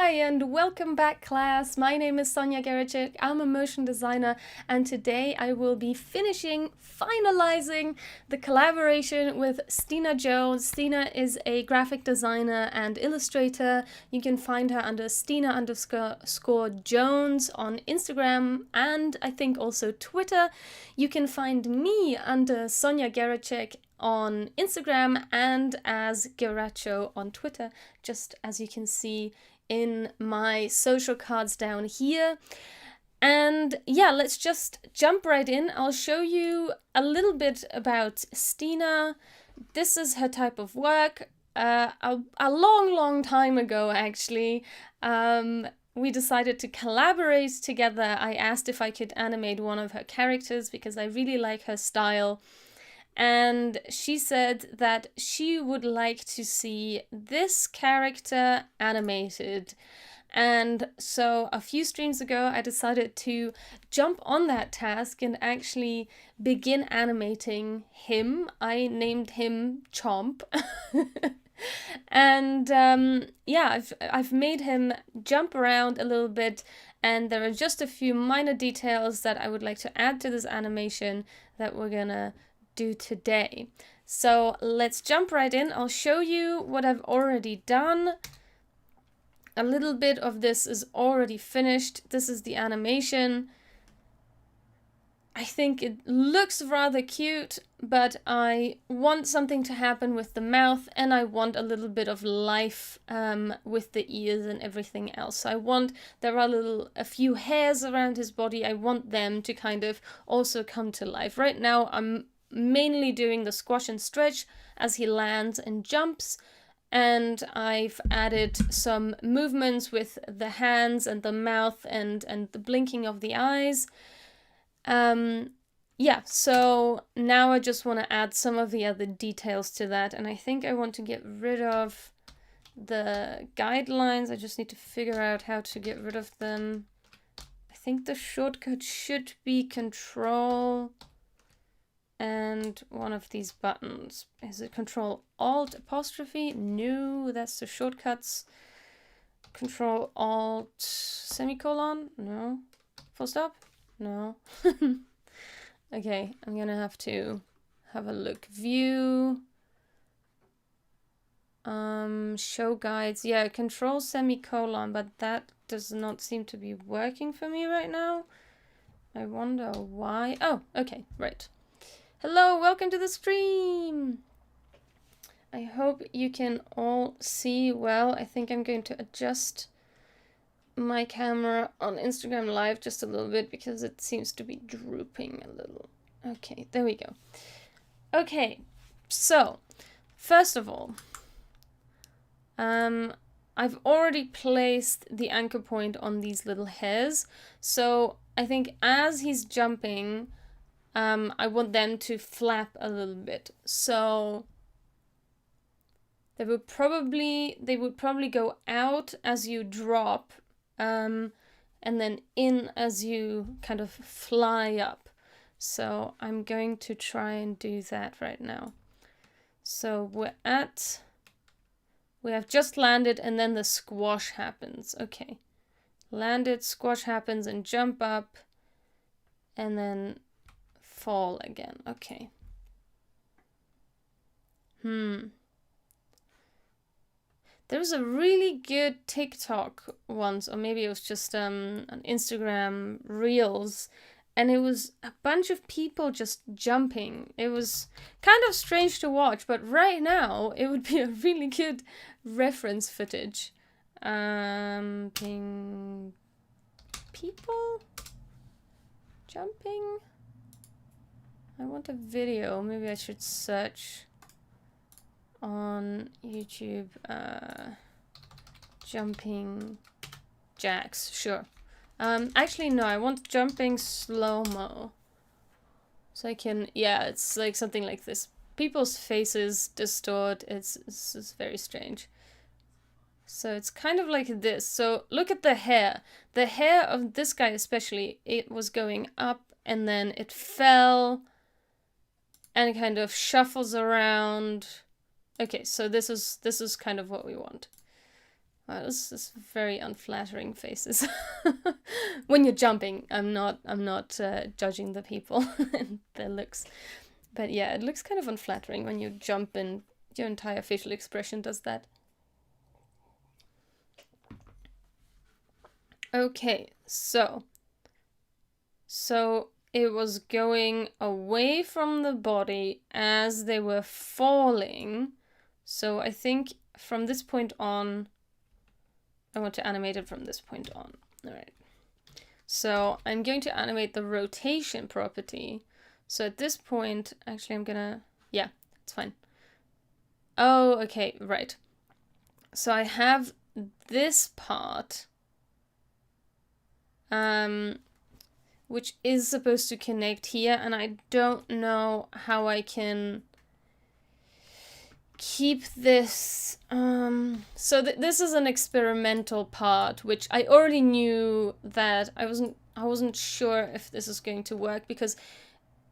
Hi and welcome back, class. My name is Sonja Geracsek. I'm a motion designer, and today I will be finalizing the collaboration with Stina Jones. Stina is a graphic designer and illustrator. You can find her under Stina_Jones on Instagram and I think also Twitter. You can find me under Sonja Geracsek on Instagram and as Geracho on Twitter, just as you can see in my social cards down here. And yeah, let's just jump right in. I'll show you a little bit about Stina. This is her type of work. A long time ago, actually, we decided to collaborate together. I asked if I could animate one of her characters because I really like her style. And she said that she would like to see this character animated. And so a few streams ago, I decided to jump on that task and actually begin animating him. I named him Chomp. And yeah, I've made him jump around a little bit, and there are just a few minor details that I would like to add to this animation that we're gonna do today. So let's jump right in. I'll show you what I've already done. A little bit of this is already finished. This is the animation. I think it looks rather cute, but I want something to happen with the mouth, and I want a little bit of life with the ears and everything else. So there are a few hairs around his body. I want them to kind of also come to life. Right now I'm mainly doing the squash and stretch as he lands and jumps, and I've added some movements with the hands and the mouth and the blinking of the eyes. Yeah, so now I just want to add some of the other details to that, and I think I want to get rid of the guidelines. I just need to figure out how to get rid of them. I think the shortcut should be Control and one of these buttons. Is it Control Alt apostrophe? No, that's the shortcuts. Control Alt semicolon? No. Full stop? No. Okay, I'm gonna have to have a look. View. Show guides. Yeah, Control semicolon, but that does not seem to be working for me right now. I wonder why. Oh, okay, right. Hello, welcome to the stream! I hope you can all see well. I think I'm going to adjust my camera on Instagram Live just a little bit because it seems to be drooping a little. Okay, there we go. Okay, so first of all, I've already placed the anchor point on these little hairs. So I think as he's jumping, I want them to flap a little bit. So they would probably go out as you drop, and then in as you kind of fly up. So I'm going to try and do that right now. So we have just landed, and then the squash happens. Okay. Landed, squash happens, and jump up, and then fall again. Okay. There was a really good TikTok once, or maybe it was just on Instagram Reels, and it was a bunch of people just jumping. It was kind of strange to watch, but right now it would be a really good reference footage. People jumping. I want a video. Maybe I should search on YouTube jumping jacks. Sure. Actually no, I want jumping slow-mo. So I can, yeah, it's like something like this. People's faces distort. It's very strange. So it's kind of like this. So look at the hair. The hair of this guy especially, it was going up and then it fell and it kind of shuffles around. Okay, so this is kind of what we want. Wow, this is very unflattering faces. When you're jumping, I'm not judging the people and their looks. But yeah, it looks kind of unflattering when you jump and your entire facial expression does that. Okay, so it was going away from the body as they were falling. So I think from this point on, I want to animate it from this point on. All right. So I'm going to animate the rotation property. So at this point, actually I'm gonna, yeah, it's fine. Oh, okay, right. So I have this part, which is supposed to connect here, and I don't know how I can keep this. So this is an experimental part, which I already knew that I wasn't sure if this is going to work, because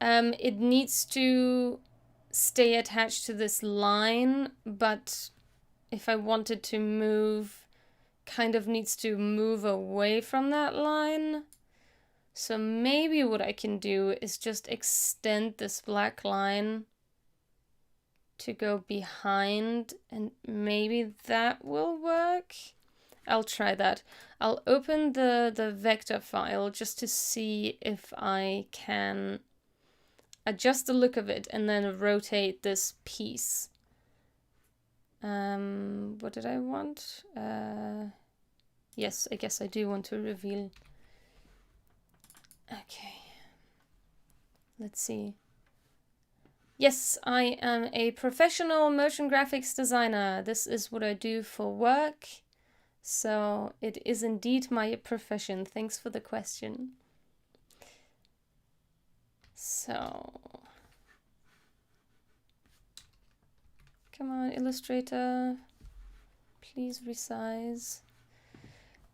it needs to stay attached to this line, but if I wanted to move, kind of needs to move away from that line. So maybe what I can do is just extend this black line to go behind, and maybe that will work. I'll try that. I'll open the vector file just to see if I can adjust the look of it and then rotate this piece. What did I want? Yes, I guess I do want to reveal. Okay. Let's see. Yes, I am a professional motion graphics designer. This is what I do for work. So it is indeed my profession. Thanks for the question. So, come on, Illustrator. Please resize.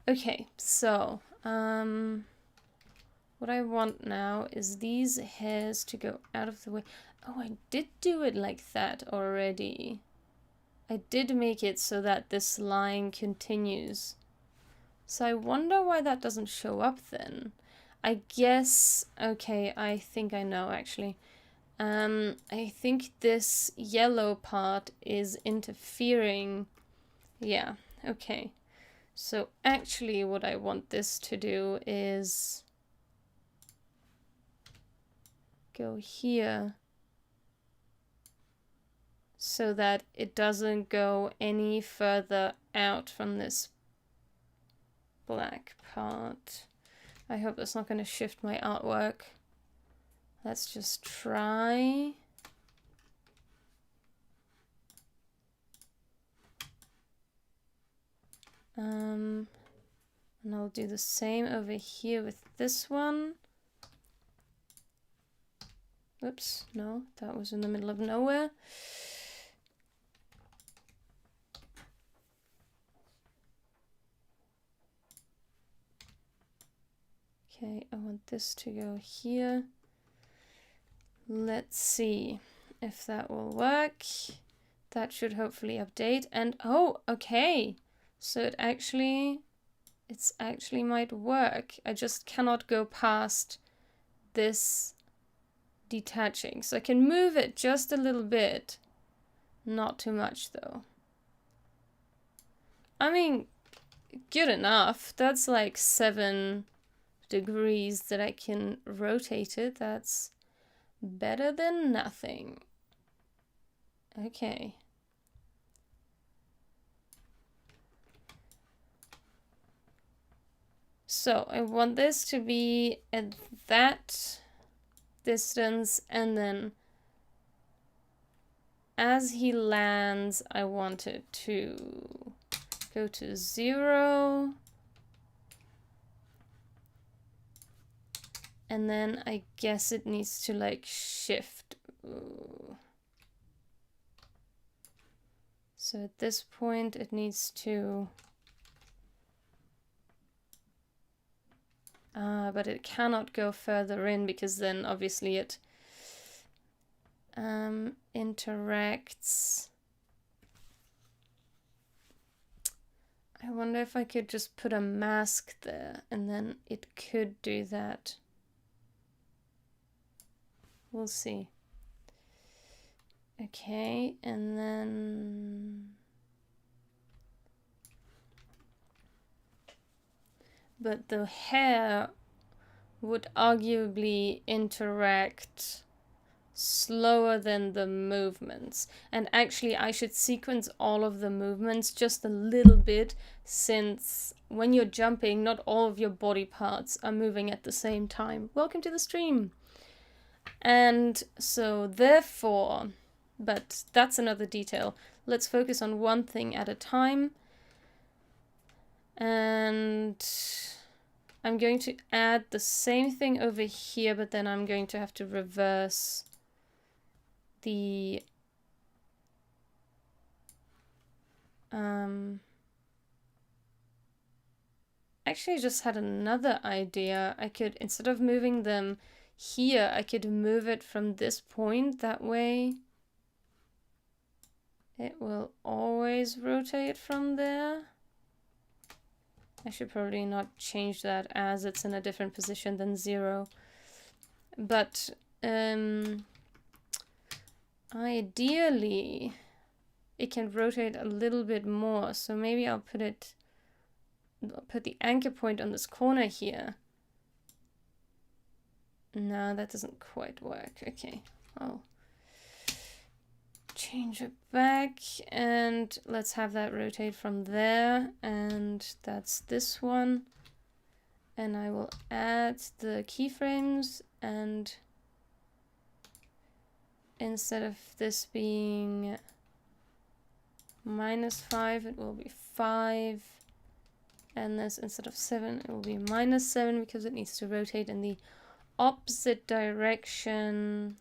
Okay, so, what I want now is these hairs to go out of the way. Oh, I did do it like that already. I did make it so that this line continues. So I wonder why that doesn't show up then. I guess, okay, I think I know actually. I think this yellow part is interfering. Yeah, okay. So actually what I want this to do is go here, so that it doesn't go any further out from this black part. I hope that's not going to shift my artwork. Let's just try. And I'll do the same over here with this one. Oops, no, that was in the middle of nowhere. Okay, I want this to go here. Let's see if that will work. That should hopefully update. And oh, okay. So it's actually might work. I just cannot go past this detaching. So I can move it just a little bit. Not too much though. I mean, good enough. That's like 7 degrees that I can rotate it. That's better than nothing. Okay. So I want this to be at that distance, and then as he lands, I want it to go to 0. And then I guess it needs to like shift. Ooh. So at this point it needs to... but it cannot go further in, because then obviously it interacts. I wonder if I could just put a mask there and then it could do that. We'll see. Okay, and then... But the hair would arguably interact slower than the movements. And actually I should sequence all of the movements just a little bit, since when you're jumping, not all of your body parts are moving at the same time. Welcome to the stream. And so therefore, but that's another detail. Let's focus on one thing at a time. And I'm going to add the same thing over here, but then I'm going to have to reverse the actually I just had another idea. I could, instead of moving them here, I could move it from this point. That way it will always rotate from there. I should probably not change that as it's in a different position than 0. But ideally it can rotate a little bit more. So maybe I'll put the anchor point on this corner here. No, that doesn't quite work. Okay, I'll change it back and let's have that rotate from there, and that's this one. And I will add the keyframes, and instead of this being -5, it will be 5. And this, instead of 7, it will be -7 because it needs to rotate in the opposite direction.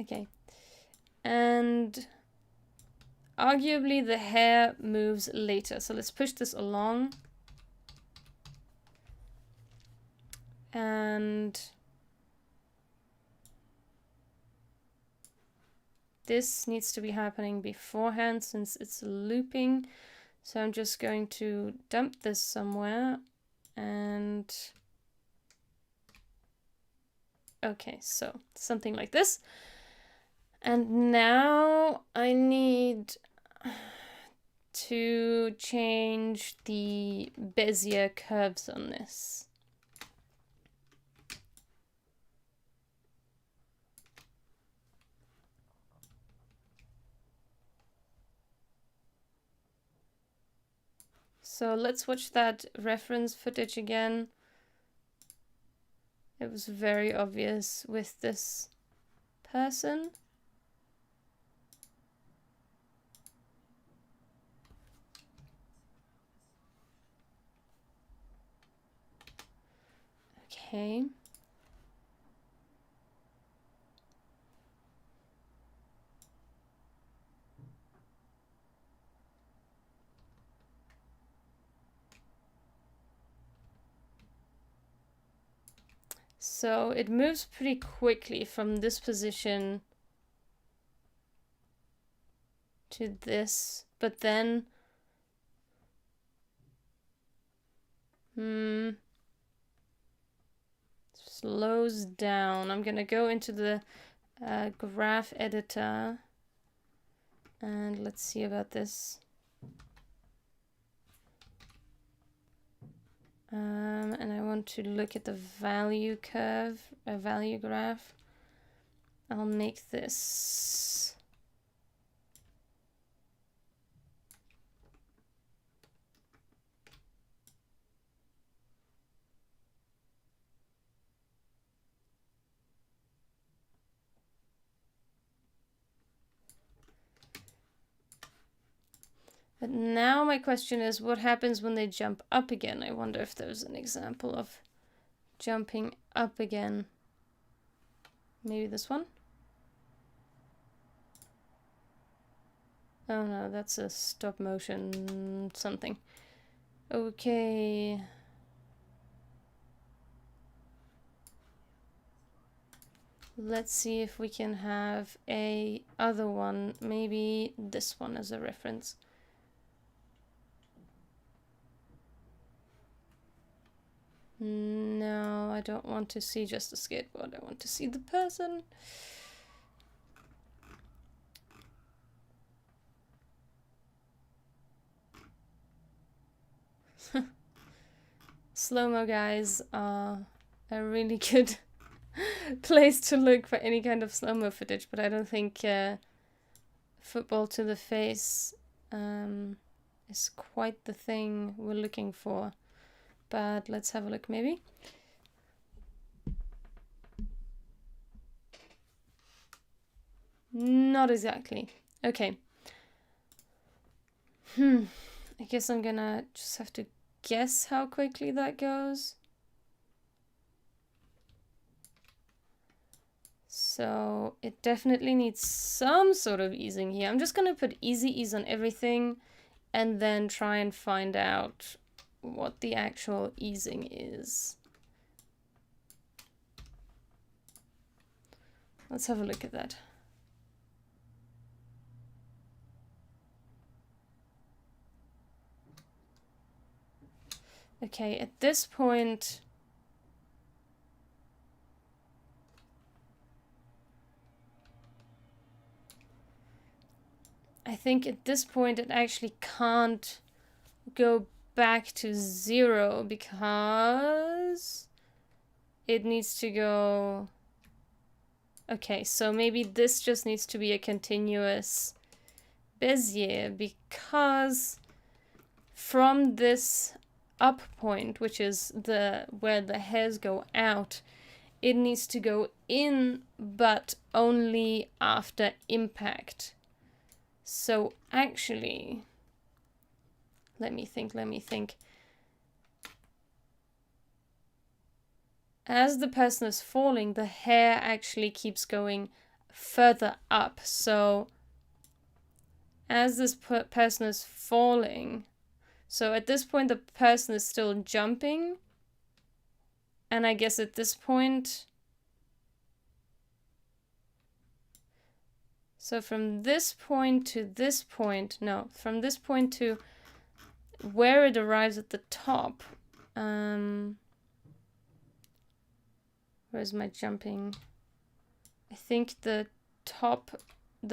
Okay, and arguably the hair moves later, so let's push this along. And this needs to be happening beforehand since it's looping. So I'm just going to dump this somewhere and... Okay, so something like this. And now I need to change the Bezier curves on this. So let's watch that reference footage again. It was very obvious with this person. Okay. So it moves pretty quickly from this position to this, but then slows down. I'm gonna go into the graph editor and let's see about this. And I want to look at the value curve, a value graph. I'll make this But now my question is, what happens when they jump up again? I wonder if there's an example of jumping up again. Maybe this one? Oh no, that's a stop motion something. Okay. Let's see if we can have a other one, maybe this one as a reference. No, I don't want to see just the skateboard. I want to see the person. Slow-mo guys are a really good place to look for any kind of slow-mo footage, but I don't think football to the face is quite the thing we're looking for. But let's have a look maybe. Not exactly. Okay. I guess I'm gonna just have to guess how quickly that goes. So it definitely needs some sort of easing here. I'm just gonna put easy ease on everything and then try and find out what the actual easing is. Let's have a look at that. Okay, at this point, I think at this point it actually can't go back to 0 because it needs to go... Okay, so maybe this just needs to be a continuous Bezier because from this up point, which is where the hairs go out, it needs to go in, but only after impact. So actually, let me think. As the person is falling, the hair actually keeps going further up. So as this person is falling, so at this point the person is still jumping, and I guess at this point, so from this point to this point, no, from this point to where it arrives at the top, where's my jumping? I think the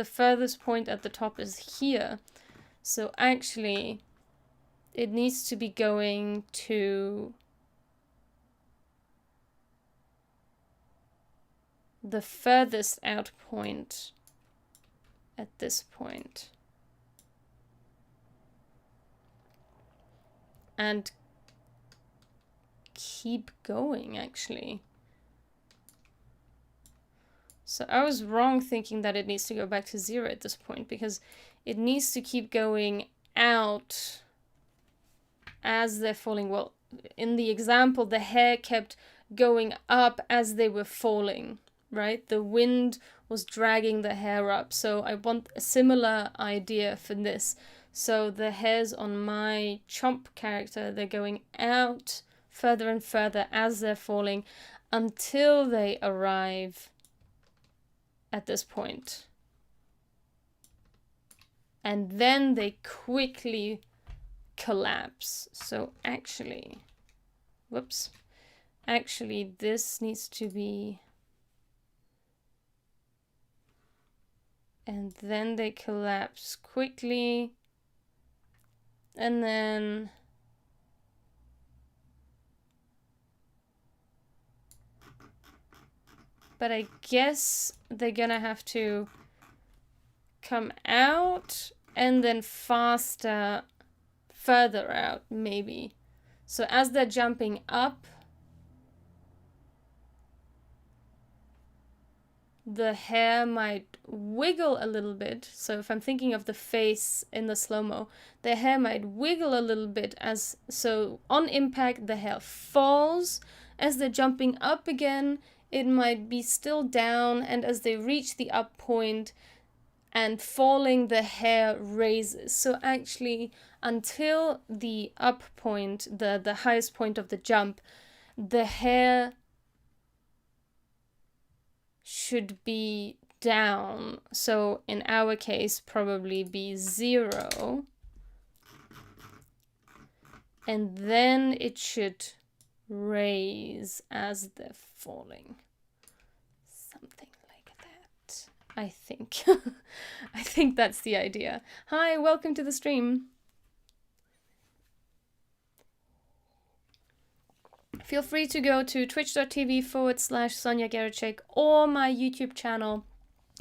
furthest point at the top is here. So actually, it needs to be going to the furthest out point at this point. And keep going, actually. So I was wrong thinking that it needs to go back to 0 at this point, because it needs to keep going out as they're falling. Well, in the example, the hair kept going up as they were falling, right? The wind was dragging the hair up. So I want a similar idea for this. So the hairs on my chomp character, they're going out further and further as they're falling until they arrive at this point. And then they quickly collapse. So actually, whoops, actually this needs to be, and then they collapse quickly, and then but I guess they're gonna have to come out and then faster further out, maybe. So as they're jumping up, the hair might wiggle a little bit. So if I'm thinking of the face in the slow-mo, the hair might wiggle a little bit so on impact the hair falls. As they're jumping up again, it might be still down, and as they reach the up point and falling, the hair raises. So actually, until the up point, the highest point of the jump, the hair might wiggle a little bit. So if I'm thinking of the face in the slow-mo, the hair might wiggle a little bit. So on impact, the hair falls. As they're jumping up again, it might be still down, and as they reach the up point and falling, the hair raises. So actually, until the up point, the highest point of the jump, the hair should be down. So in our case, probably be 0. And then it should raise as they're falling. Something like that, I think. I think that's the idea. Hi, welcome to the stream. Feel free to go to twitch.tv/Sonja Geracsek or my YouTube channel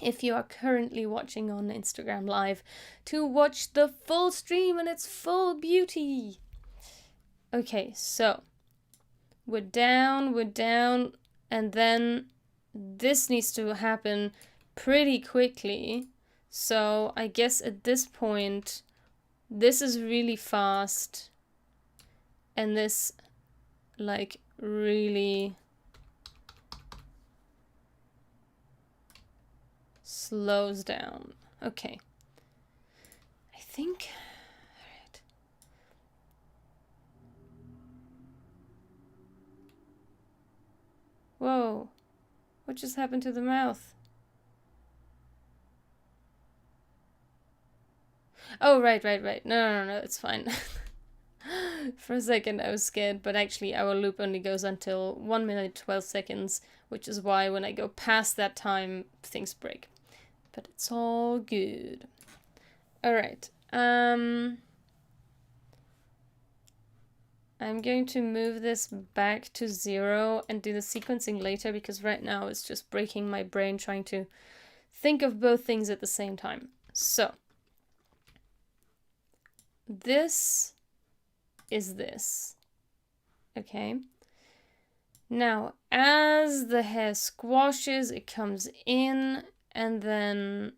if you are currently watching on Instagram Live to watch the full stream in its full beauty. Okay, so we're down, and then this needs to happen pretty quickly. So I guess at this point, this is really fast, and this like really slows down. Okay. I think. Alright. Whoa. What just happened to the mouth? Oh, right. No, it's fine. For a second I was scared, but actually our loop only goes until 1 minute 12 seconds, which is why when I go past that time, things break. But it's all good. Alright, I'm going to move this back to 0 and do the sequencing later, because right now it's just breaking my brain trying to think of both things at the same time. So, this is this. Okay. Now, as the hair squashes, it comes in, and then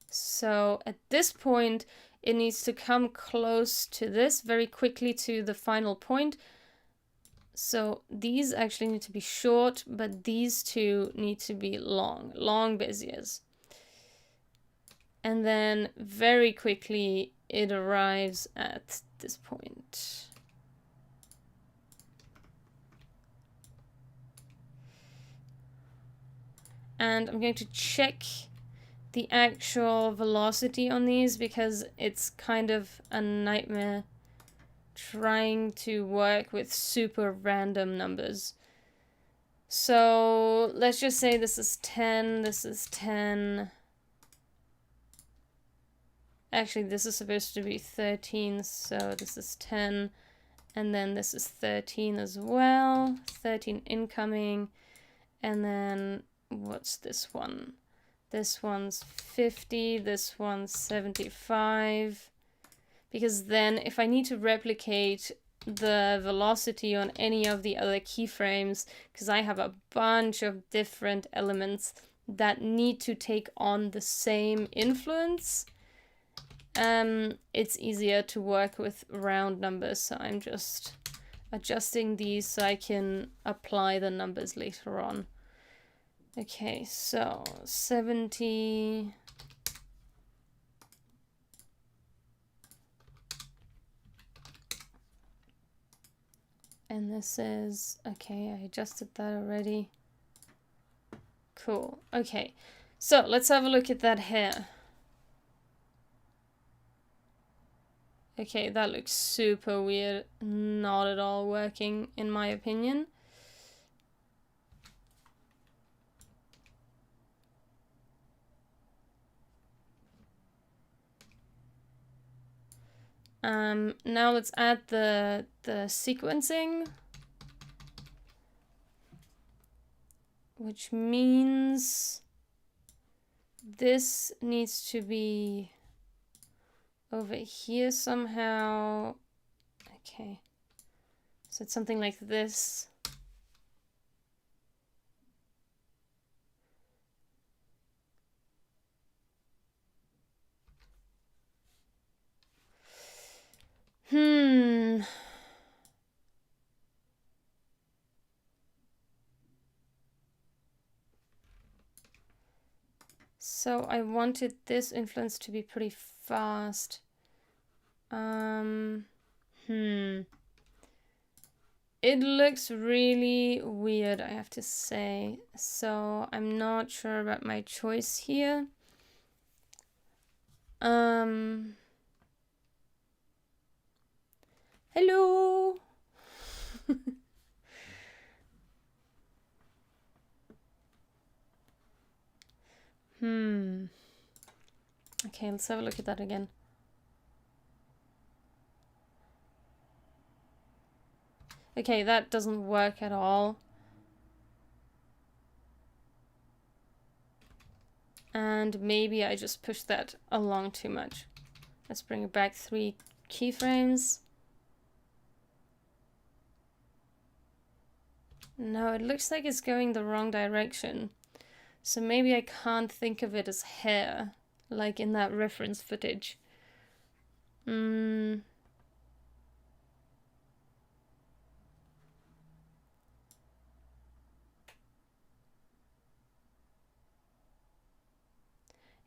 so at this point, it needs to come close to this very quickly to the final point. So these actually need to be short, but these two need to be long beziers. And then very quickly it arrives at this point. And I'm going to check the actual velocity on these, because it's kind of a nightmare trying to work with super random numbers. So let's just say this is 10, this is 10. Actually, this is supposed to be 13, so this is 10. And then this is 13 as well. 13 incoming. And then what's this one? This one's 50, this one's 75. Because then if I need to replicate the velocity on any of the other keyframes, because I have a bunch of different elements that need to take on the same influence, it's easier to work with round numbers. So I'm just adjusting these so I can apply the numbers later on. Okay, so 70. And this is, okay, I adjusted that already. Cool, okay. So let's have a look at that hair. Okay, that looks super weird. Not at all working, in my opinion. Now let's add the sequencing, which means this needs to be over here somehow. Okay, so it's something like this. So I wanted this influence to be pretty fast. It looks really weird, I have to say. So I'm not sure about my choice here. Hello. Okay, let's have a look at that again. Okay, that doesn't work at all. And maybe I just pushed that along too much. Let's bring it back 3 keyframes. No, it looks like it's going the wrong direction. So maybe I can't think of it as hair, like in that reference footage.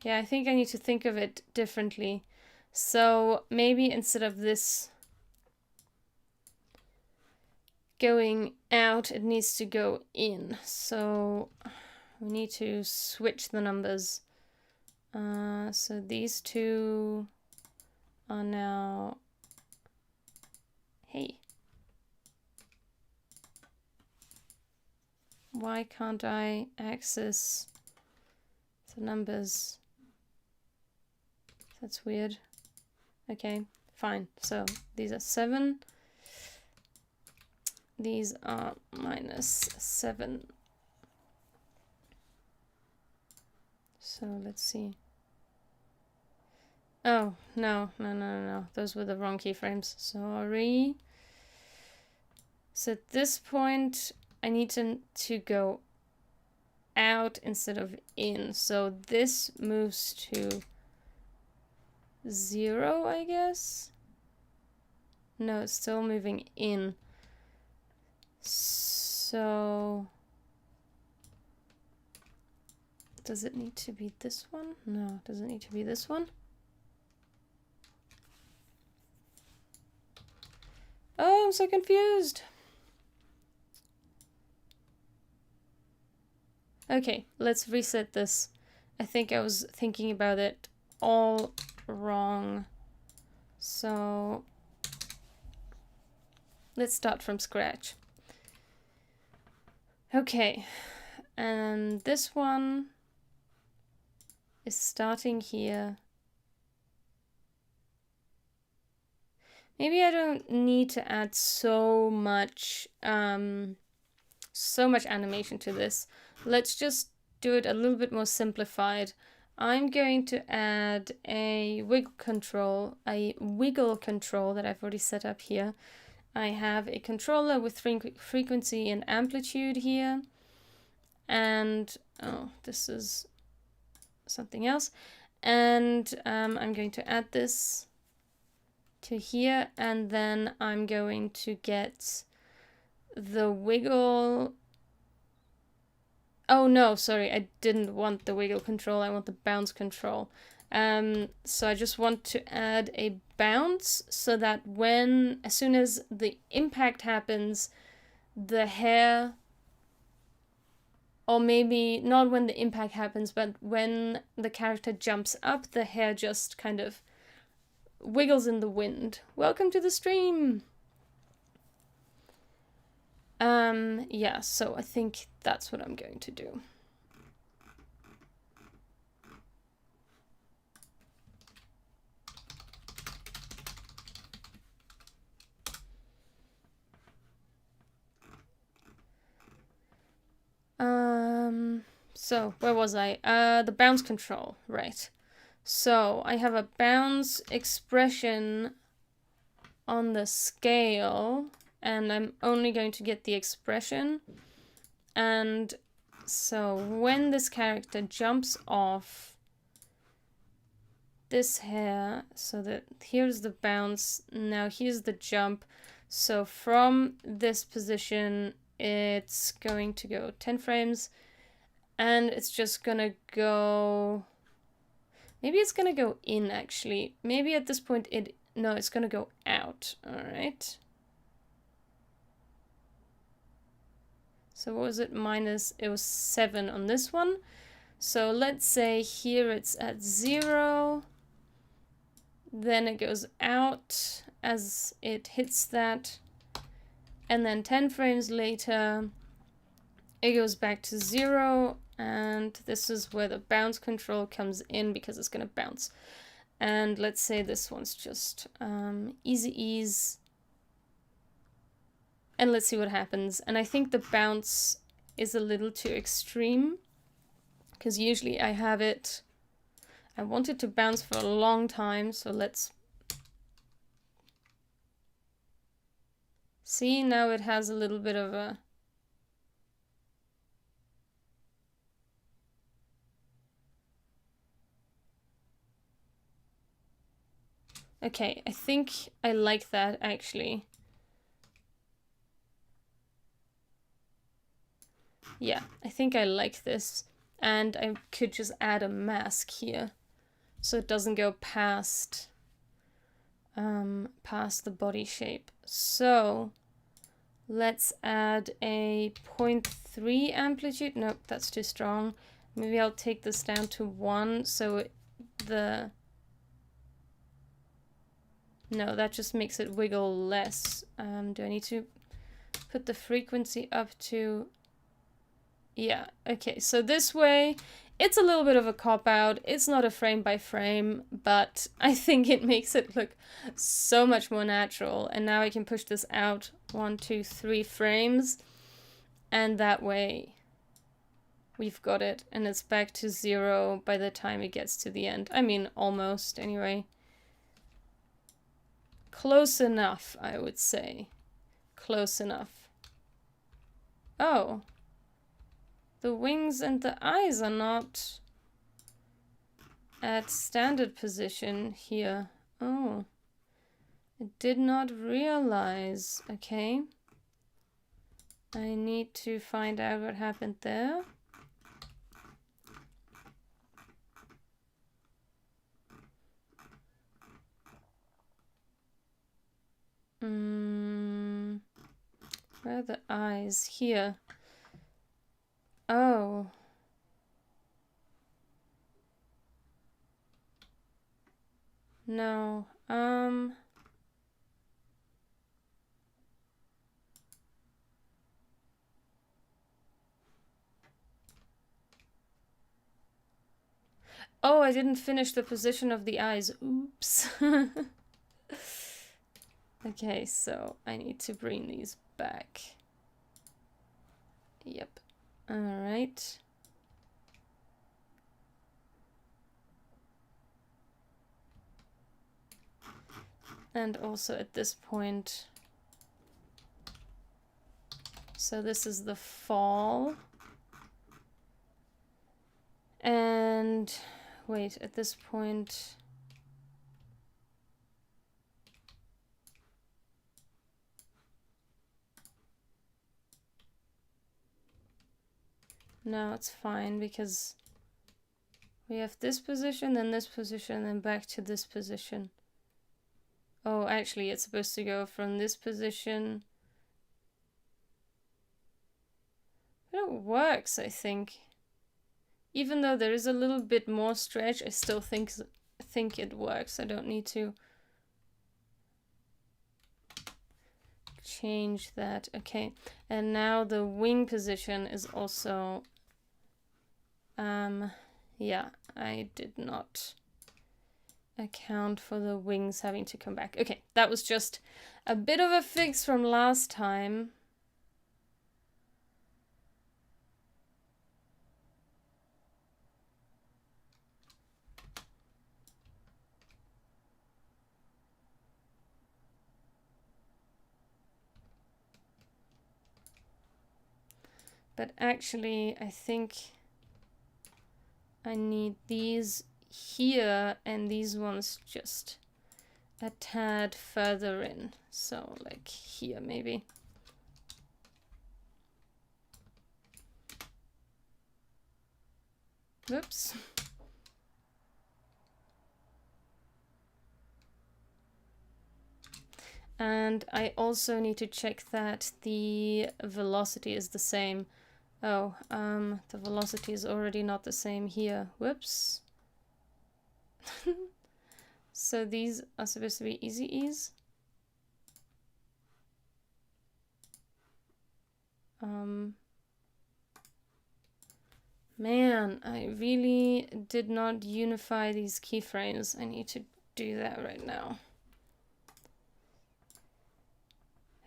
Yeah, I think I need to think of it differently. So maybe instead of this going out, it needs to go in. So we need to switch the numbers. So these two are now... Hey. Why can't I access the numbers? That's weird. Okay, fine. So these are 7. These are -7. So let's see. Oh, no. Those were the wrong keyframes. Sorry. So at this point, I need to go out instead of in. So this moves to 0, I guess? No, it's still moving in. So... does it need to be this one? No, does it need to be this one? Oh, I'm so confused. Okay, let's reset this. I think I was thinking about it all wrong. So let's start from scratch. Okay, and this one is starting here. Maybe I don't need to add so much animation to this. Let's just do it a little bit more simplified. I'm going to add a wiggle control that I've already set up here. I have a controller with frequency and amplitude here. And, oh, this is something else. And I'm going to add this to here, and then I'm going to get the wiggle. Oh no, sorry, I didn't want the wiggle control, I want the bounce control. So I just want to add a bounce so that as soon as the impact happens, the hair, or maybe not when the impact happens, but when the character jumps up, the hair just kind of wiggles in the wind. Welcome to the stream! Yeah, so I think that's what I'm going to do. So where was I? The bounce control, right. So I have a bounce expression on the scale, and I'm only going to get the expression. And so when this character jumps off this hair, so that here's the bounce, now here's the jump. So from this position, it's going to go 10 frames, and it's just gonna go... Maybe it's gonna go in, actually. Maybe at this point no, it's gonna go out. All right. So what was it? It was 7 on this one. So let's say here it's at 0. Then it goes out as it hits that. And then 10 frames later, it goes back to 0. And this is where the bounce control comes in because it's going to bounce. And let's say this one's just easy ease. And let's see what happens. And I think the bounce is a little too extreme, because usually I have it, I want it to bounce for a long time, so let's see. Now it has a little bit of a, okay, I think I like that actually. Yeah, I think I like this. And I could just add a mask here, so it doesn't go past past the body shape. So let's add a 0.3 amplitude. Nope, that's too strong. Maybe I'll take this down to 1, so no, that just makes it wiggle less. Do I need to put the frequency up to... Yeah, okay, so this way, it's a little bit of a cop-out. It's not a frame by frame, but I think it makes it look so much more natural. And now I can push this out 1, 2, 3 frames. And that way, we've got it. And it's back to 0 by the time it gets to the end. I mean, almost, anyway. Close enough, I would say. Close enough. Oh. The wings and the eyes are not at standard position here. Oh, I did not realize. Okay. I need to find out what happened there. Where are the eyes? Here. Oh. No. Oh, I didn't finish the position of the eyes. Oops. Okay, so I need to bring these back. Yep. All right. And also at this point, so this is the fall. And wait, at this point, no, it's fine because we have this position, then this position, then back to this position. Oh, actually, it's supposed to go from this position. But it works, I think. Even though there is a little bit more stretch, I still think it works. I don't need to change that. Okay, and now the wing position is also... yeah, I did not account for the wings having to come back. Okay, that was just a bit of a fix from last time. But actually, I think I need these here and these ones just a tad further in. So like here maybe. Whoops. And I also need to check that the velocity is the same. Oh, the velocity is already not the same here. Whoops. So these are supposed to be easy ease. Man, I really did not unify these keyframes. I need to do that right now.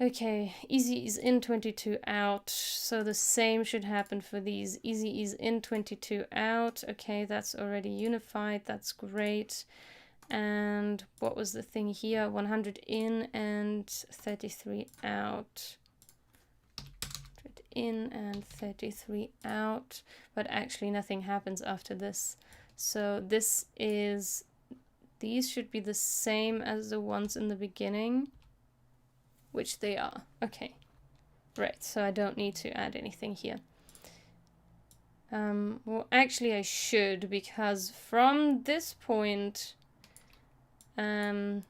Okay, easy ease in, 22 out. So the same should happen for these. Easy ease in, 22 out. Okay, that's already unified. That's great. And what was the thing here? 100 in and 33 out. 100 in and 33 out. But actually nothing happens after this. So this is... These should be the same as the ones in the beginning. Which they are. Okay. Right, so I don't need to add anything here. Well, actually I should, because from this point, they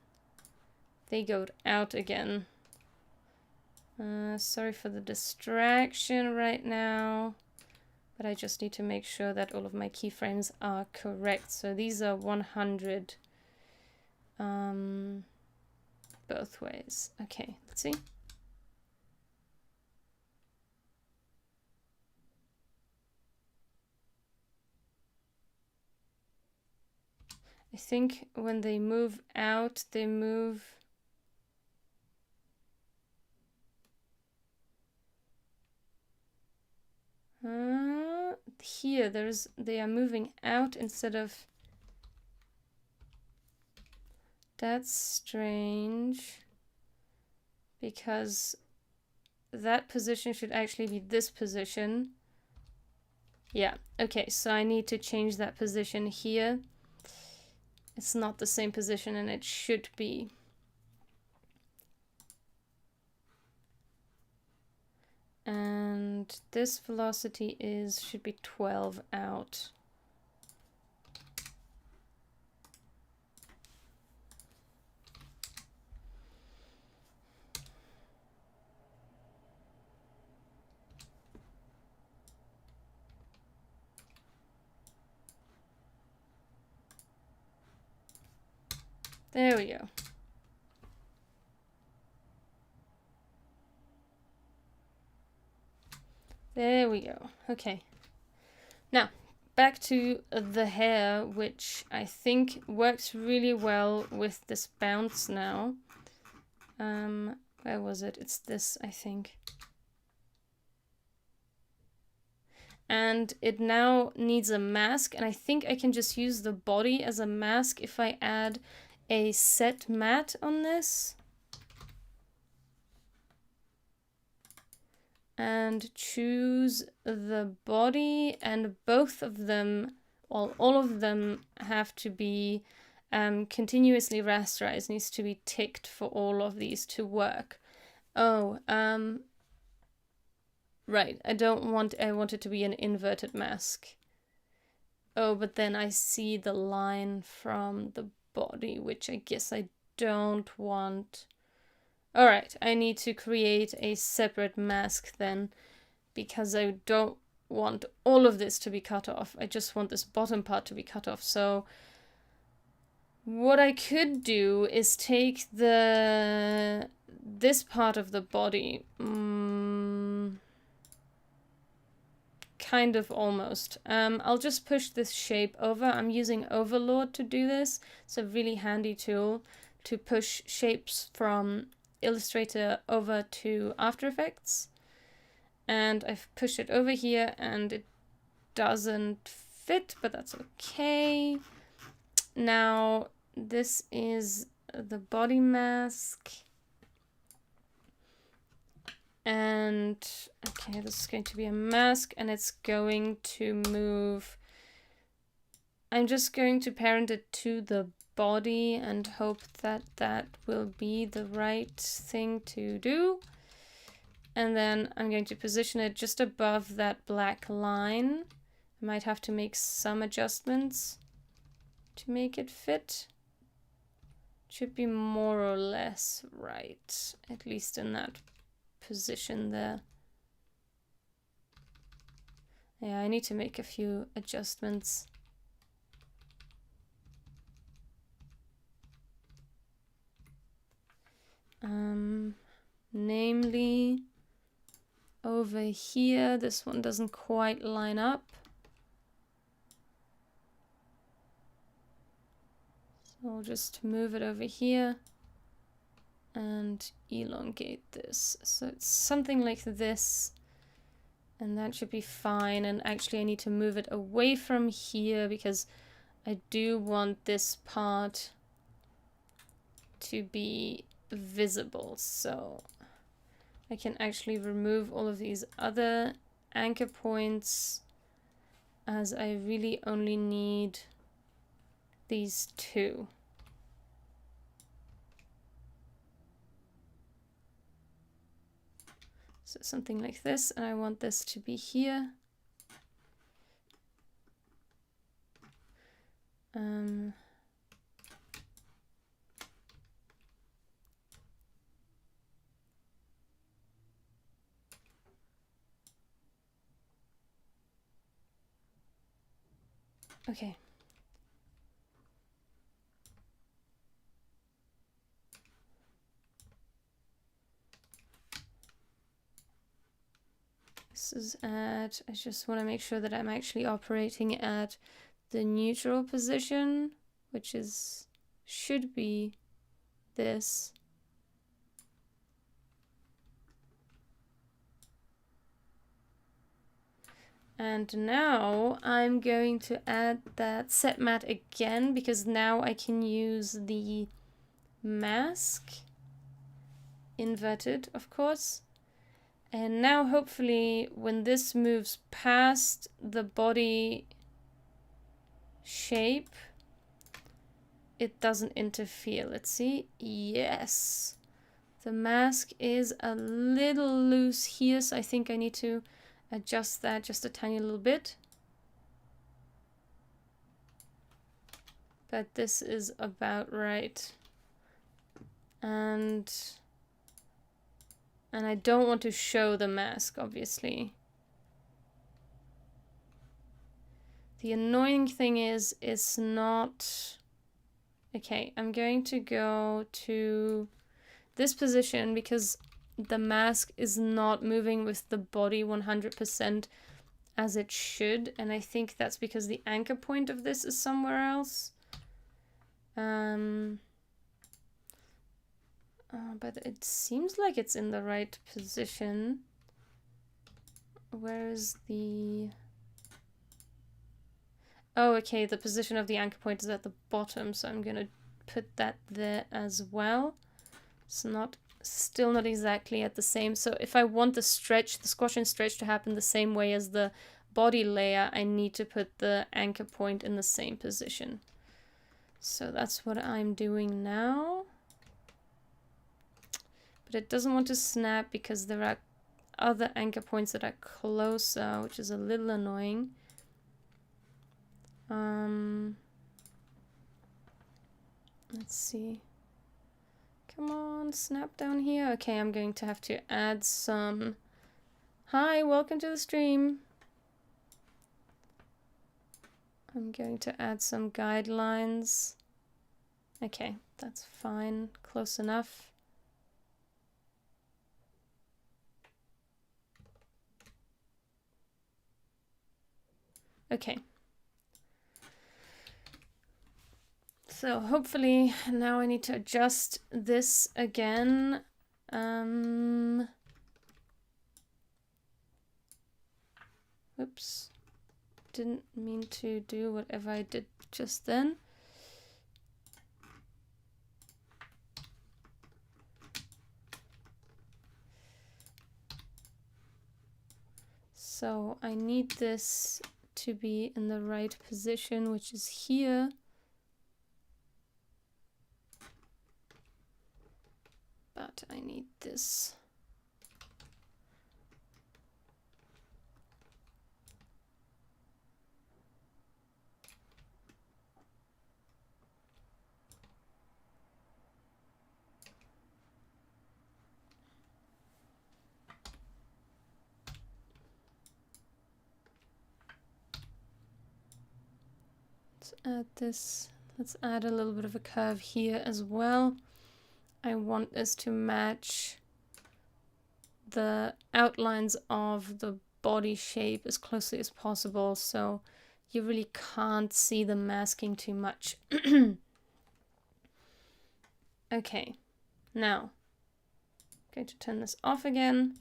go out again. Sorry for the distraction right now, but I just need to make sure that all of my keyframes are correct. So these are 100. Both ways. Okay, let's see. I think when they move out, they move... here, they are moving out instead of... That's strange, because that position should actually be this position. Yeah, okay, so I need to change that position here. It's not the same position and it should be. And this velocity should be 12 out. There we go. There we go. Okay. Now, back to the hair, which I think works really well with this bounce now. Where was it? It's this, I think. And it now needs a mask, and I think I can just use the body as a mask if I add a set matte on this. And choose the body, and both of them, well, all of them have to be continuously rasterized, needs to be ticked for all of these to work. Oh, right, I want it to be an inverted mask. Oh, but then I see the line from the body, which I guess I don't want. Alright, I need to create a separate mask then, because I don't want all of this to be cut off. I just want this bottom part to be cut off. So what I could do is take this part of the body, kind of almost. I'll just push this shape over. I'm using Overlord to do this. It's a really handy tool to push shapes from Illustrator over to After Effects. And I've pushed it over here and it doesn't fit, but that's okay. Now this is the body mask. And okay, this is going to be a mask and it's going to move. I'm just going to parent it to the body and hope that that will be the right thing to do. And then I'm going to position it just above that black line. I might have to make some adjustments to make it fit. Should be more or less right, at least in that position there. Yeah, I need to make a few adjustments. Namely, over here, this one doesn't quite line up. So I'll just move it over here and elongate this. So it's something like this, and that should be fine. And actually I need to move it away from here because I do want this part to be visible. So I can actually remove all of these other anchor points, as I really only need these two. So something like this, and I want this to be here. Okay. This is at, I just want to make sure that I'm actually operating at the neutral position, which is, should be this. And now I'm going to add that set mat again, because now I can use the mask, inverted of course. And now hopefully when this moves past the body shape, it doesn't interfere. Let's see. Yes. The mask is a little loose here, so I think I need to adjust that just a tiny little bit. But this is about right. And I don't want to show the mask, obviously. The annoying thing is, it's not... Okay, I'm going to go to this position because the mask is not moving with the body 100% as it should, and I think that's because the anchor point of this is somewhere else. But it seems like it's in the right position. Where is the... Oh, okay, the position of the anchor point is at the bottom, so I'm gonna put that there as well. It's not, still not exactly at the same. So if I want the stretch, the squash and stretch to happen the same way as the body layer, I need to put the anchor point in the same position. So that's what I'm doing now. But it doesn't want to snap because there are other anchor points that are closer, which is a little annoying. Let's see. Come on, snap down here. Okay, I'm going to have to add some... Hi, welcome to the stream. I'm going to add some guidelines. Okay, that's fine. Close enough. Okay. So hopefully now I need to adjust this again. Oops. Didn't mean to do whatever I did just then. So I need this to be in the right position, which is here. But I need this. Let's add this. Let's add a little bit of a curve here as well. I want this to match the outlines of the body shape as closely as possible, so you really can't see the masking too much. Okay, now I'm going to turn this off again.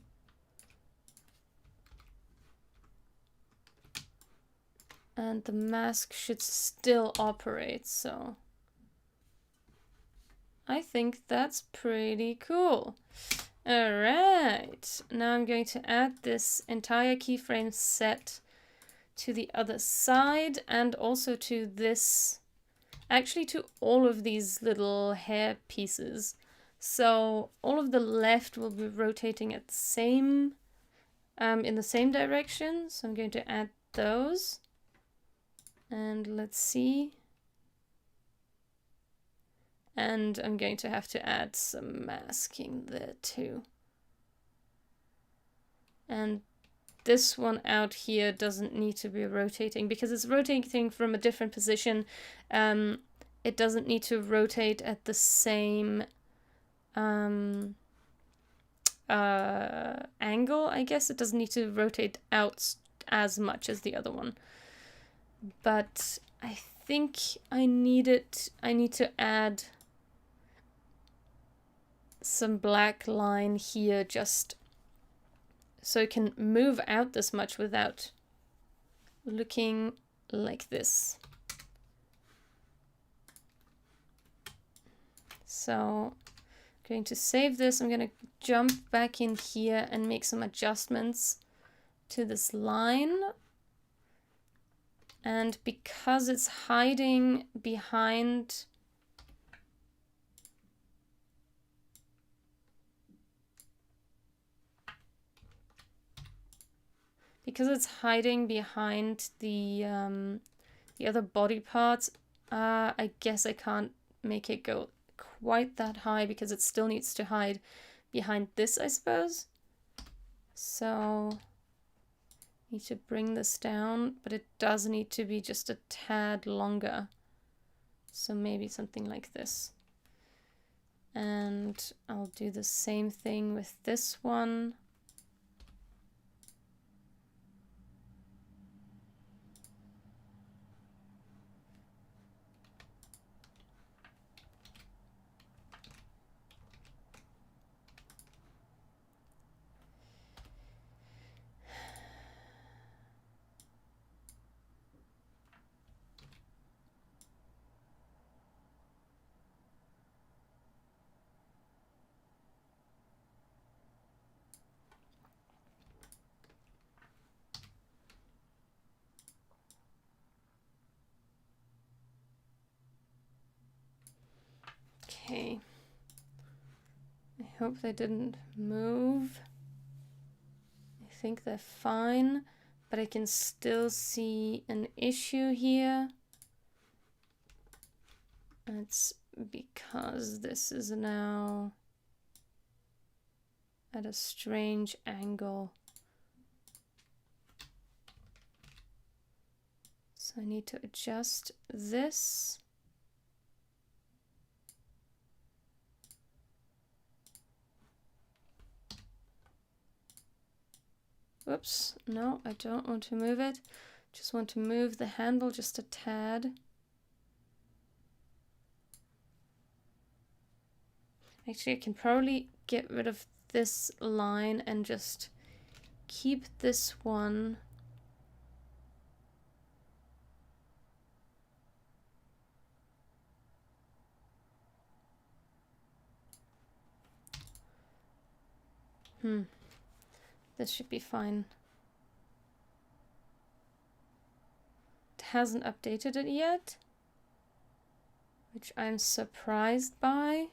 And the mask should still operate, so I think that's pretty cool. Alright, now I'm going to add this entire keyframe set to the other side and also to this, actually to all of these little hair pieces. So all of the left will be rotating at the same, in the same direction. So I'm going to add those. And let's see. And I'm going to have to add some masking there too. And this one out here doesn't need to be rotating because it's rotating from a different position. It doesn't need to rotate at the same angle, I guess. It doesn't need to rotate out as much as the other one. But I think I need to add some black line here just so it can move out this much without looking like this. So I'm going to save this. I'm going to jump back in here and make some adjustments to this line. And because it's hiding behind the other body parts, I guess I can't make it go quite that high because it still needs to hide behind this, I suppose. So need to bring this down, but it does need to be just a tad longer. So maybe something like this. And I'll do the same thing with this one. Okay. I hope they didn't move. I think they're fine, but I can still see an issue here. It's because this is now at a strange angle. So I need to adjust this. Whoops, no, I don't want to move it. Just want to move the handle just a tad. Actually, I can probably get rid of this line and just keep this one. This should be fine. It hasn't updated it yet, which I'm surprised by.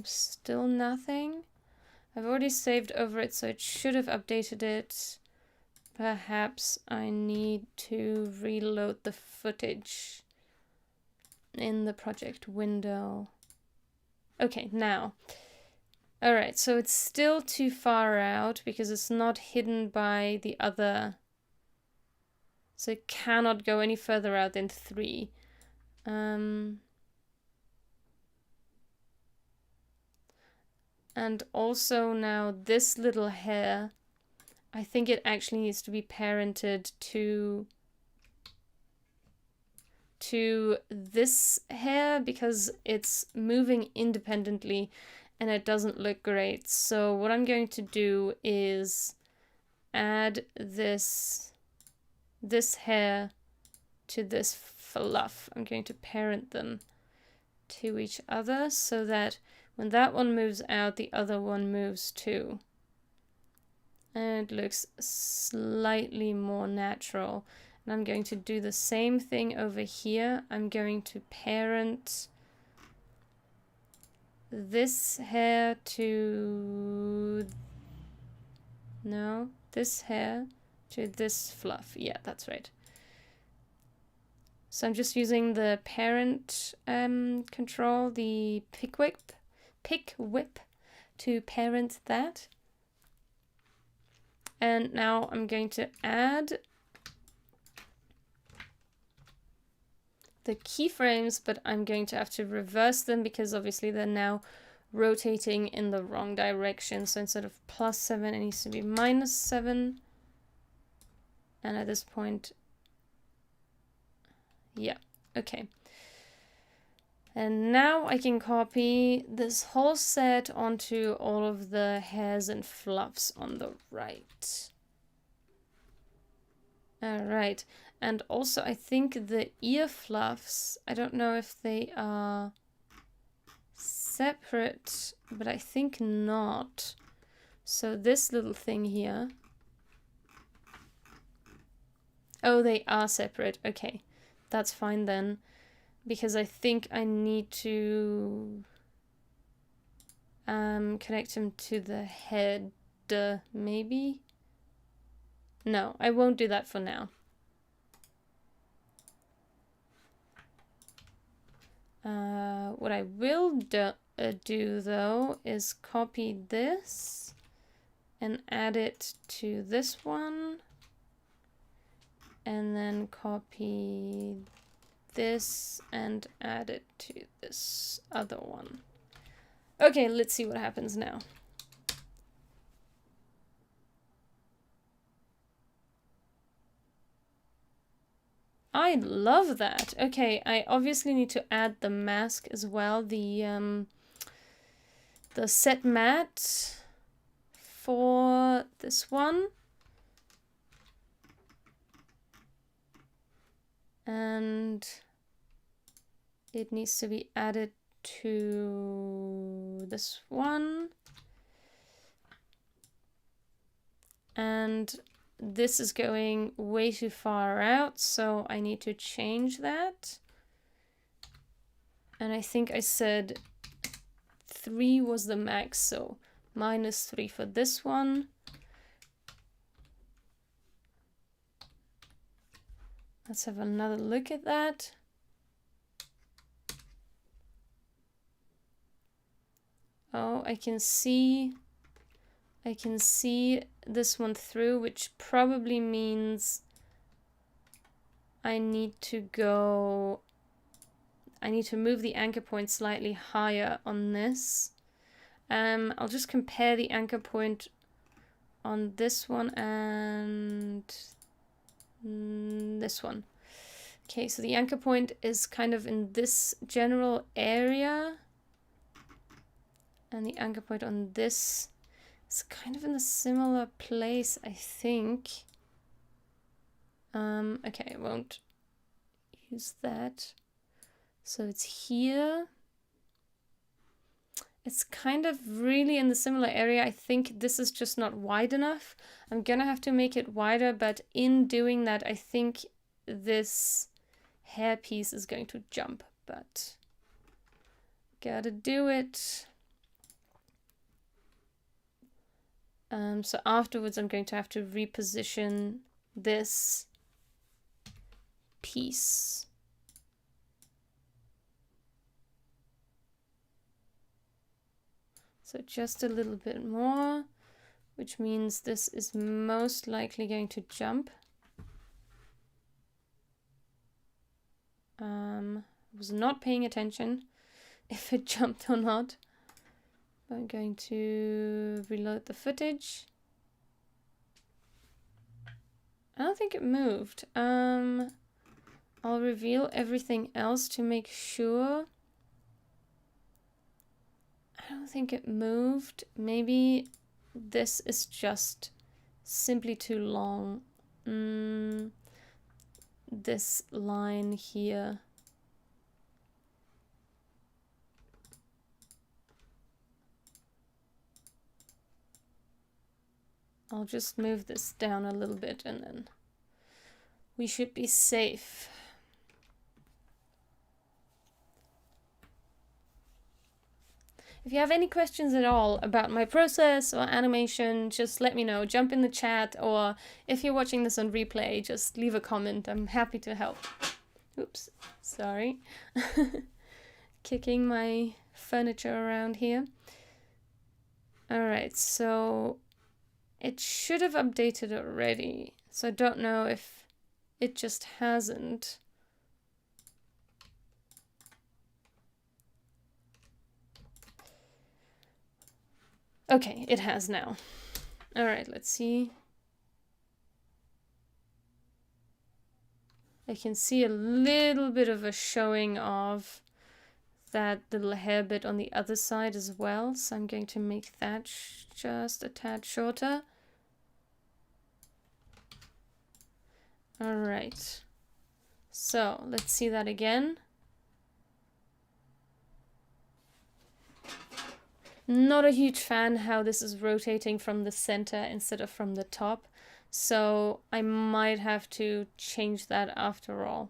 Still nothing. I've already saved over it, so it should have updated it. Perhaps I need to reload the footage in the project window. Okay, now All right, so it's still too far out because it's not hidden by the other. So it cannot go any further out than 3. And also now this little hair, I think it actually needs to be parented to this hair because it's moving independently and it doesn't look great. So what I'm going to do is add this hair to this fluff. I'm going to parent them to each other so that when that one moves out, the other one moves too. And it looks slightly more natural. And I'm going to do the same thing over here. I'm going to parent this hair to... No, this hair to this fluff. Yeah, that's right. So I'm just using the parent control, the pick whip, to parent that. And now I'm going to add the keyframes, but I'm going to have to reverse them because obviously they're now rotating in the wrong direction. So instead of +7, it needs to be -7. And at this point, yeah, okay. And now I can copy this whole set onto all of the hairs and fluffs on the right. All right. And also I think the ear fluffs, I don't know if they are separate, but I think not. So this little thing here. Oh, they are separate. Okay, that's fine then. Because I think I need to connect him to the head, maybe? No, I won't do that for now. What I will do though is copy this and add it to this one. And then copy this and add it to this other one. Okay, let's see what happens now. I love that. Okay, I obviously need to add the mask as well, the set matte for this one. And it needs to be added to this one. And this is going way too far out, so I need to change that. And I think I said 3 was the max, so -3 for this one. Let's have another look at that. Oh, I can see this one through, which probably means I need to move the anchor point slightly higher on this. I'll just compare the anchor point on this one and this one. Okay, so the anchor point is kind of in this general area. And the anchor point on this is kind of in a similar place, I think. Okay, I won't use that. So it's here. It's kind of really in the similar area. I think this is just not wide enough. I'm gonna have to make it wider, but in doing that, I think this hair piece is going to jump, but gotta do it. So afterwards, I'm going to have to reposition this piece. So just a little bit more, which means this is most likely going to jump. Was not paying attention if it jumped or not. I'm going to reload the footage. I don't think it moved. I'll reveal everything else to make sure. I don't think it moved. Maybe this is just simply too long. This line here. I'll just move this down a little bit and then we should be safe. If you have any questions at all about my process or animation, just let me know. Jump in the chat, or if you're watching this on replay, just leave a comment. I'm happy to help. Oops, sorry. Kicking my furniture around here. Alright, so it should have updated already. So I don't know if it just hasn't. Okay, it has now. All right, let's see. I can see a little bit of a showing of that little hair bit on the other side as well. So I'm going to make that just a tad shorter. All right. So let's see that again. Not a huge fan how this is rotating from the center instead of from the top, so I might have to change that after all.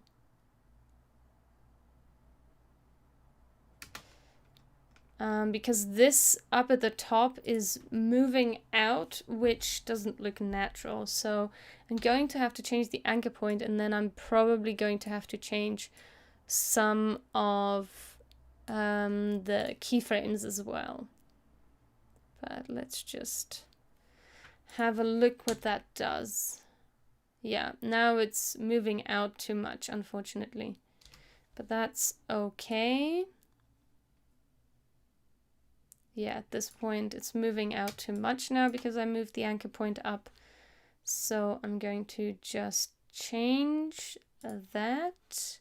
Because this up at the top is moving out, which doesn't look natural, so I'm going to have to change the anchor point, and then I'm probably going to have to change some of the keyframes as well. But let's just have a look what that does. Yeah, now it's moving out too much, unfortunately. But that's okay. Yeah, at this point it's moving out too much now because I moved the anchor point up. So I'm going to just change that.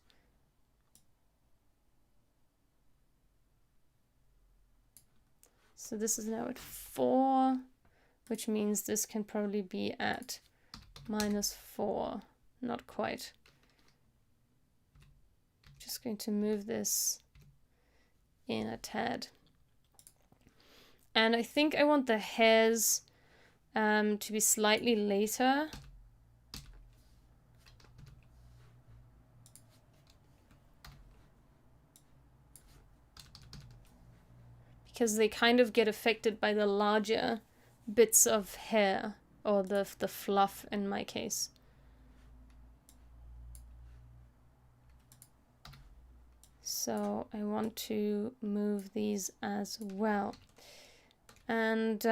So this is now at 4, which means this can probably be at -4. Not quite. Just going to move this in a tad. And I think I want the hairs to be slightly later. Because they kind of get affected by the larger bits of hair, or the fluff in my case. So I want to move these as well. And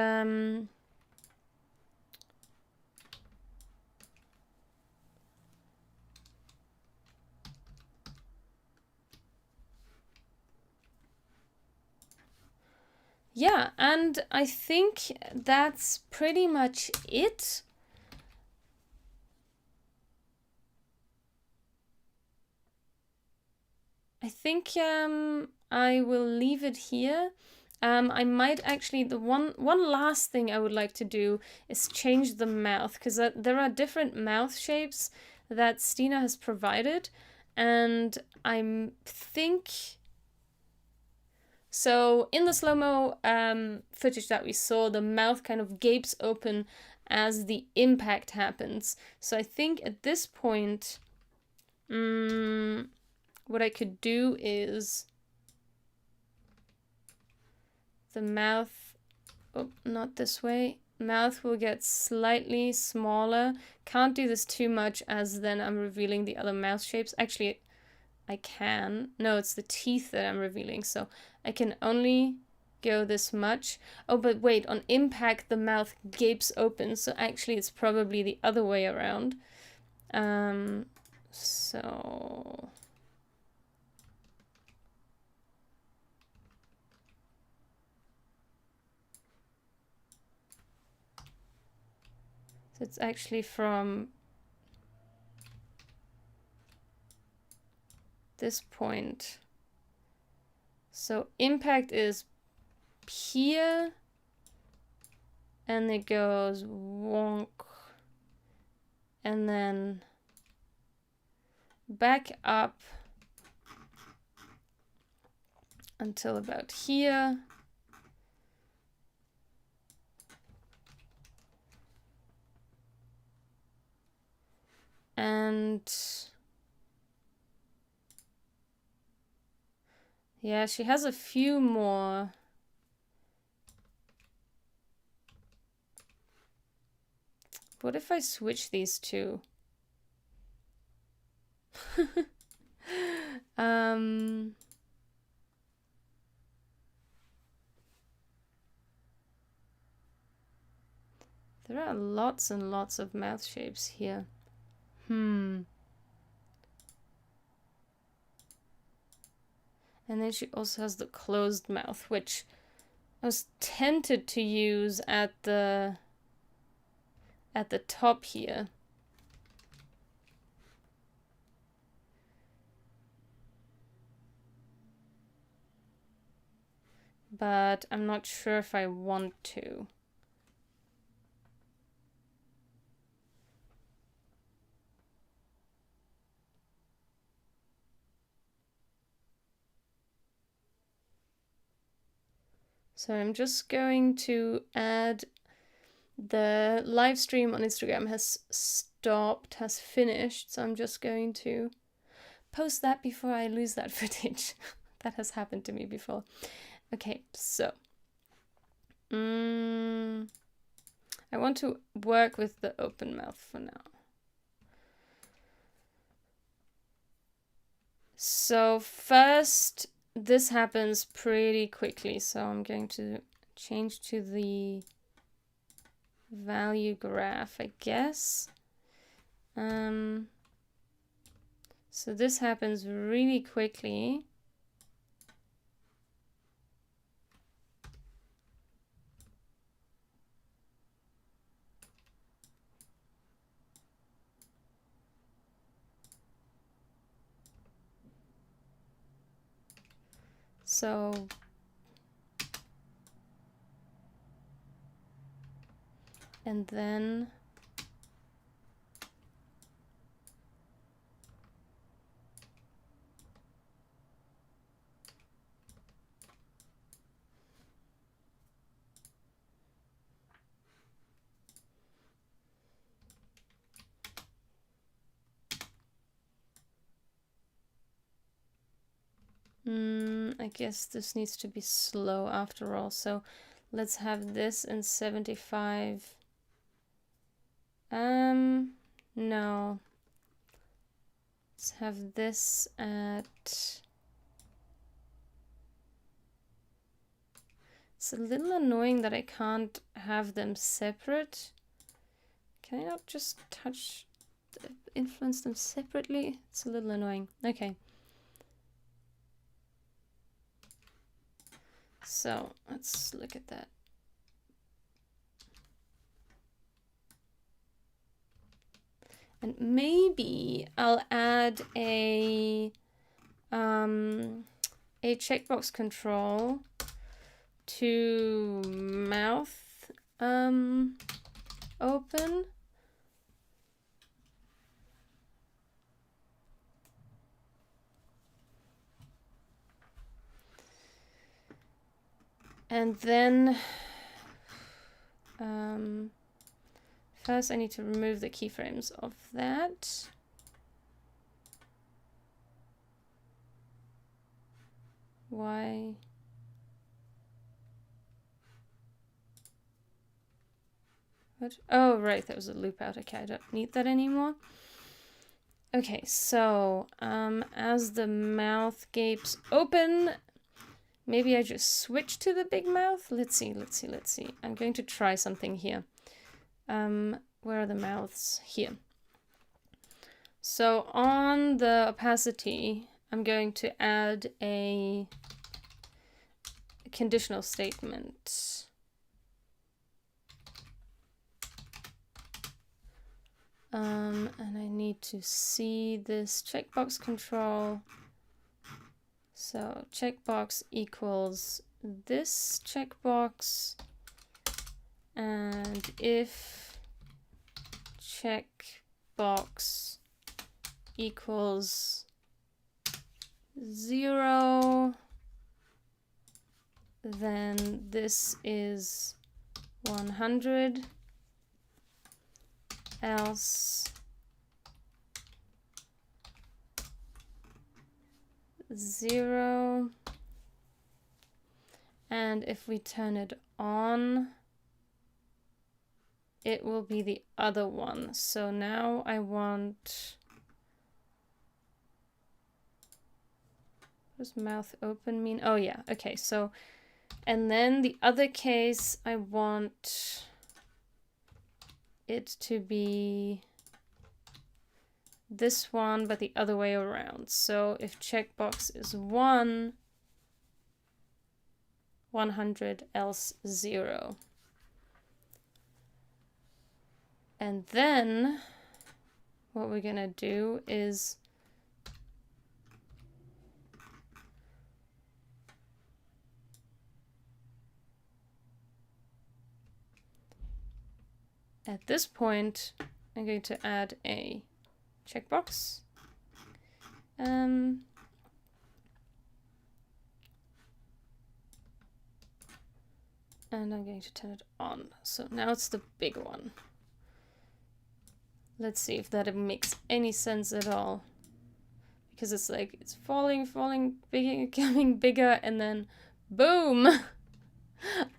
yeah, and I think that's pretty much it. I think I will leave it here. I might actually, the one last thing I would like to do is change the mouth, because there are different mouth shapes that Stina has provided, and I think... So in the slow-mo footage that we saw, the mouth kind of gapes open as the impact happens. So I think at this point, what I could do is the mouth, oh, not this way, mouth will get slightly smaller. Can't do this too much as then I'm revealing the other mouth shapes. Actually, I can. No, it's the teeth that I'm revealing, so I can only go this much. Oh, but wait, on impact the mouth gapes open, so actually it's probably the other way around. So it's actually from this point. So impact is here, and it goes wonk, and then back up until about here. And yeah, she has a few more. What if I switch these two? There are lots and lots of mouth shapes here. And then she also has the closed mouth, which I was tempted to use at the top here. But I'm not sure if I want to. So I'm just going to add the live stream on Instagram has stopped, has finished. So I'm just going to post that before I lose that footage. That has happened to me before. Okay, so I want to work with the open mouth for now. So first, this happens pretty quickly, so I'm going to change to the value graph, I guess. So this happens really quickly. So and then I guess this needs to be slow after all. So let's have this in 75. No. Let's have this at... It's a little annoying that I can't have them separate. Can I not just influence them separately? It's a little annoying. Okay. So let's look at that. And maybe I'll add a checkbox control to mouth open. And then first I need to remove the keyframes of that. Why? What? Oh, right, that was a loop out. Okay, I don't need that anymore. Okay, so as the mouth gapes open, Maybe I just switch to the big mouth. Let's see. I'm going to try something here. Where are the mouths? Here. So on the opacity, I'm going to add a conditional statement. And I need to see this checkbox control. So checkbox equals this checkbox, and if checkbox equals 0, then this is 100, else 0. And if we turn it on, it will be the other one. So now I want, what does mouth open mean? Oh yeah, okay, so, and then the other case, I want it to be this one, but the other way around. So if checkbox is 1, 100, else 0. And then what we're gonna do is at this point, I'm going to add a checkbox. And I'm going to turn it on. So now it's the big one. Let's see if that makes any sense at all. Because it's like, it's falling, becoming bigger, and then boom!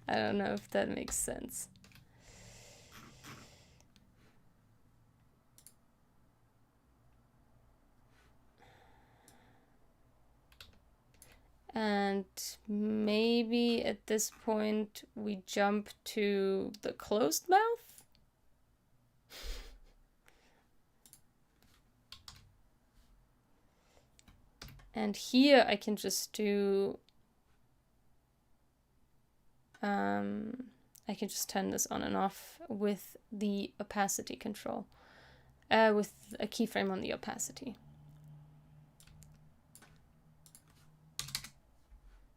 I don't know if that makes sense. And maybe at this point we jump to the closed mouth. And here I can just do, I can just turn this on and off with the opacity control, with a keyframe on the opacity.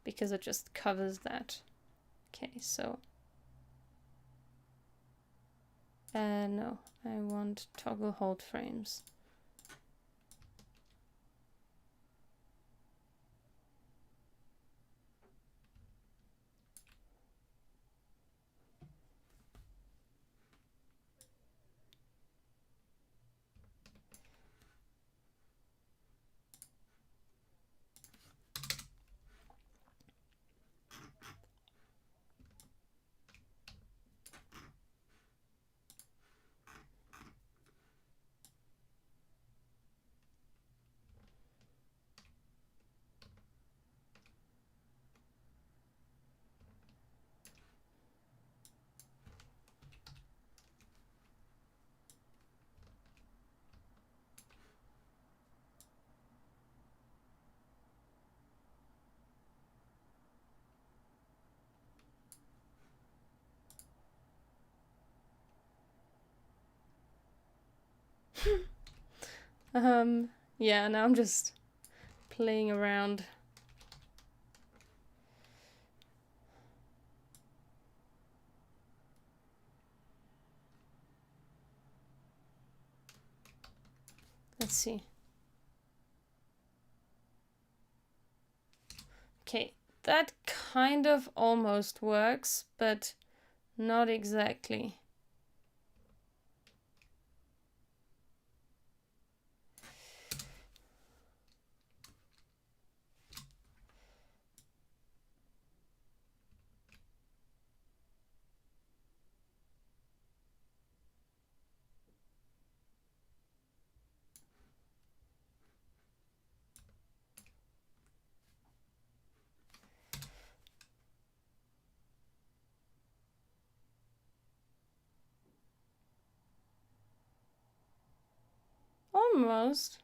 Because it just covers that. Okay, so no, I want toggle hold frames. Yeah, now I'm just playing around. Let's see. Okay, that kind of almost works, but not exactly. almost.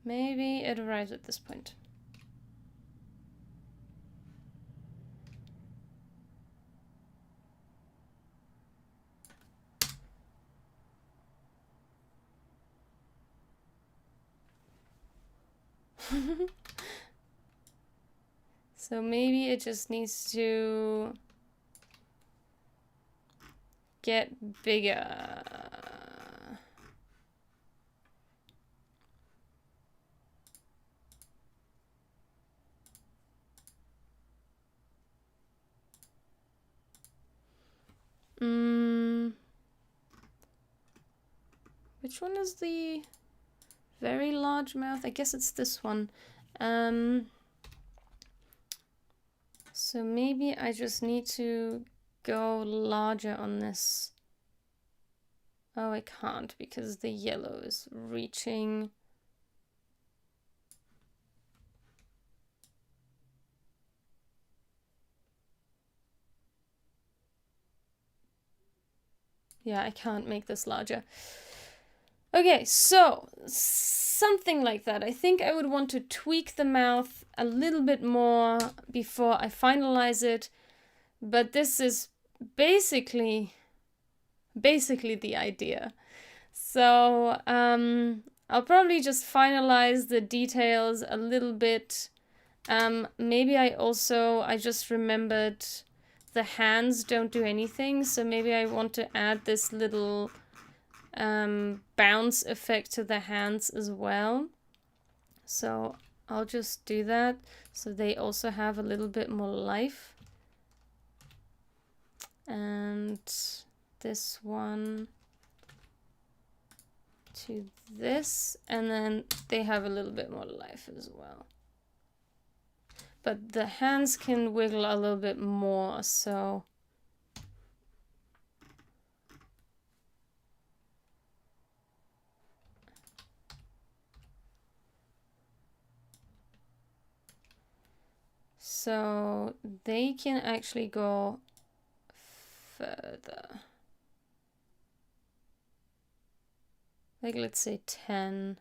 Maybe it arrives at this point. So maybe it just needs to get bigger. Which one is the very large mouth? I guess it's this one. So maybe I just need to go larger on this. Oh, I can't because the yellow is reaching. Yeah, I can't make this larger. Okay, so something like that. I think I would want to tweak the mouth a little bit more before I finalize it. But this is basically the idea. So I'll probably just finalize the details a little bit. Maybe I just remembered the hands don't do anything, so maybe I want to add this little bounce effect to the hands as well. So I'll just do that so they also have a little bit more life. And this one to this, and then they have a little bit more life as well. But the hands can wiggle a little bit more, so they can actually go further. Like, let's say 10.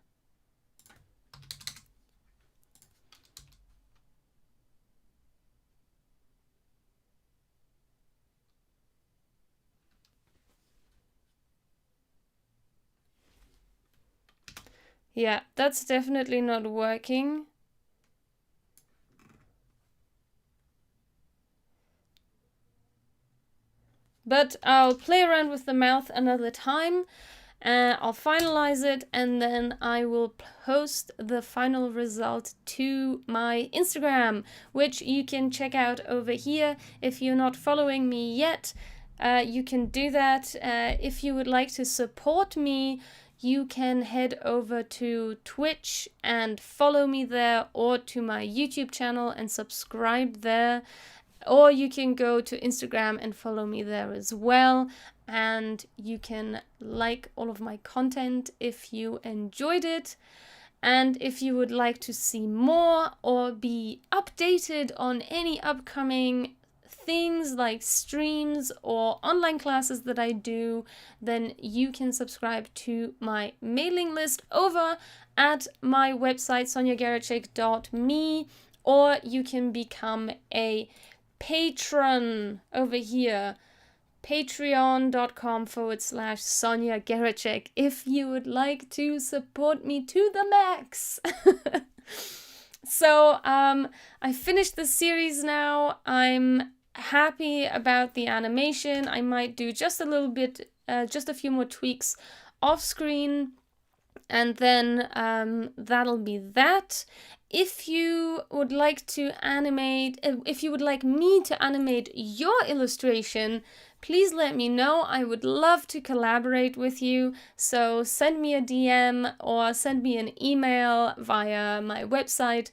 Yeah, that's definitely not working. But I'll play around with the mouth another time. I'll finalize it and then I will post the final result to my Instagram, which you can check out over here. If you're not following me yet, you can do that. If you would like to support me, you can head over to Twitch and follow me there, or to my YouTube channel and subscribe there. Or you can go to Instagram and follow me there as well. And you can like all of my content if you enjoyed it. And if you would like to see more or be updated on any upcoming things like streams or online classes that I do, then you can subscribe to my mailing list over at my website sonjageracsek.me, or you can become a patron over here, patreon.com/Sonja Geracsek, if you would like to support me to the max. So I finished the series now. I'm happy about the animation. I might do just a little bit, just a few more tweaks off screen, and then that'll be that. If you would like to animate, if you would like me to animate your illustration, please let me know. I would love to collaborate with you. So send me a DM or send me an email via my website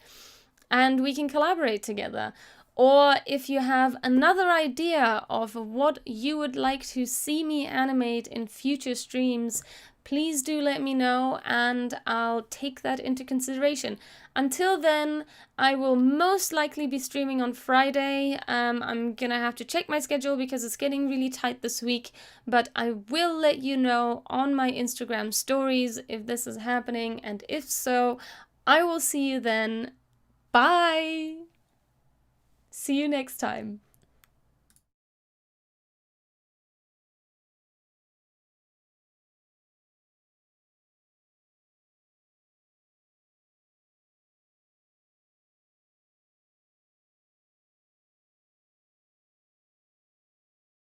and we can collaborate together. Or if you have another idea of what you would like to see me animate in future streams, please do let me know and I'll take that into consideration. Until then, I will most likely be streaming on Friday. I'm gonna have to check my schedule because it's getting really tight this week, but I will let you know on my Instagram stories if this is happening, and if so, I will see you then. Bye! See you next time.